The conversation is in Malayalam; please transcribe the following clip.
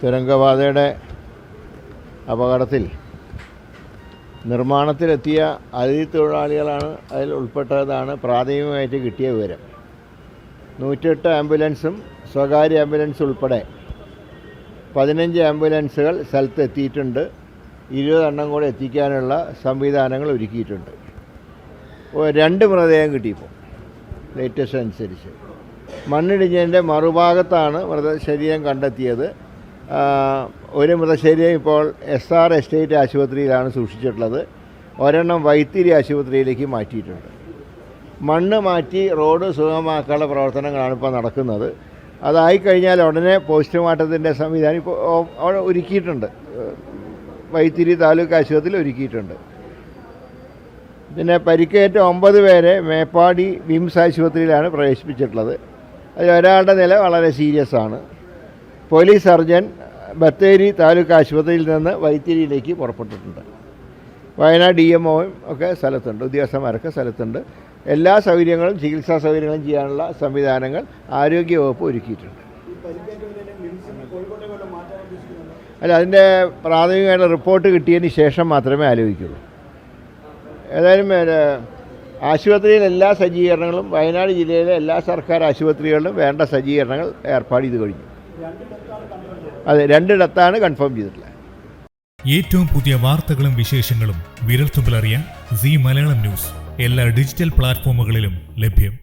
തുരങ്കപാതയുടെ അപകടത്തിൽ നിർമ്മാണത്തിലെത്തിയ അതിഥി തൊഴിലാളികളാണ് അതിൽ ഉൾപ്പെട്ടതാണ് പ്രാഥമികമായിട്ട് കിട്ടിയ വിവരം. 108 ആംബുലൻസും സ്വകാര്യ ആംബുലൻസ് ഉൾപ്പെടെ 15 ആംബുലൻസുകൾ സ്ഥലത്ത് എത്തിയിട്ടുണ്ട്. 20 എണ്ണം കൂടെ എത്തിക്കാനുള്ള സംവിധാനങ്ങൾ ഒരുക്കിയിട്ടുണ്ട്. 2 മൃതദേഹം കിട്ടിയപ്പോൾ ലേറ്റസ്റ്റ് അനുസരിച്ച്. മണ്ണിടിഞ്ഞതിൻ്റെ മറുഭാഗത്താണ് മൃതശരീരം കണ്ടെത്തിയത്. ഒരു മൃതശരീരം ഇപ്പോൾ SR എസ്റ്റേറ്റ് ആശുപത്രിയിലാണ് സൂക്ഷിച്ചിട്ടുള്ളത്. ഒരെണ്ണം വൈത്തിരി ആശുപത്രിയിലേക്ക് മാറ്റിയിട്ടുണ്ട്. മണ്ണ് മാറ്റി റോഡ് സുഗമമാക്കാനുള്ള പ്രവർത്തനങ്ങളാണ് ഇപ്പോൾ നടക്കുന്നത്. അതായിക്കഴിഞ്ഞാൽ ഉടനെ പോസ്റ്റ്മോർട്ടത്തിൻ്റെ സംവിധാനം ഇപ്പോൾ അവിടെ ഒരുക്കിയിട്ടുണ്ട്. വൈത്തിരി താലൂക്ക് ആശുപത്രിയിൽ ഒരുക്കിയിട്ടുണ്ട്. പിന്നെ പരിക്കേറ്റ 9 പേരെ മേപ്പാടി വിംസ് ആശുപത്രിയിലാണ് പ്രവേശിപ്പിച്ചിട്ടുള്ളത്. അതിൽ ഒരാളുടെ നില വളരെ സീരിയസ് ആണ്. പോലീസ് സർജൻ ബത്തേരി താലൂക്ക് ആശുപത്രിയിൽ നിന്ന് വൈത്തിരിയിലേക്ക് പുറപ്പെട്ടിട്ടുണ്ട്. വയനാട് DMOയും ഒക്കെ സ്ഥലത്തുണ്ട്, ഉദ്യോഗസ്ഥന്മാരൊക്കെ സ്ഥലത്തുണ്ട്. എല്ലാ സൗകര്യങ്ങളും ചികിത്സാ സൗകര്യങ്ങളും ചെയ്യാനുള്ള സംവിധാനങ്ങൾ ആരോഗ്യവകുപ്പ് ഒരുക്കിയിട്ടുണ്ട്. അല്ല, അതിൻ്റെ പ്രാഥമികമായിട്ട് റിപ്പോർട്ട് കിട്ടിയതിന് ശേഷം മാത്രമേ ആലോചിക്കുള്ളൂ. ഏതായാലും ആശുപത്രിയിൽ എല്ലാ സജ്ജീകരണങ്ങളും വയനാട് ജില്ലയിലെ എല്ലാ സർക്കാർ ആശുപത്രികളിലും വേണ്ട സജ്ജീകരണങ്ങൾ ഏർപ്പാട് ചെയ്ത് കഴിഞ്ഞു. അതെ, 2 ഡെത്താണ് കൺഫേം ചെയ്തിട്ടുള്ളത്. ഏറ്റവും പുതിയ വാർത്തകളും വിശേഷങ്ങളും വിരൽത്തുമ്പിലറിയാൻ സീ മലയാളം ന്യൂസ് എല്ലാ ഡിജിറ്റൽ പ്ലാറ്റ്ഫോമുകളിലും ലഭ്യം.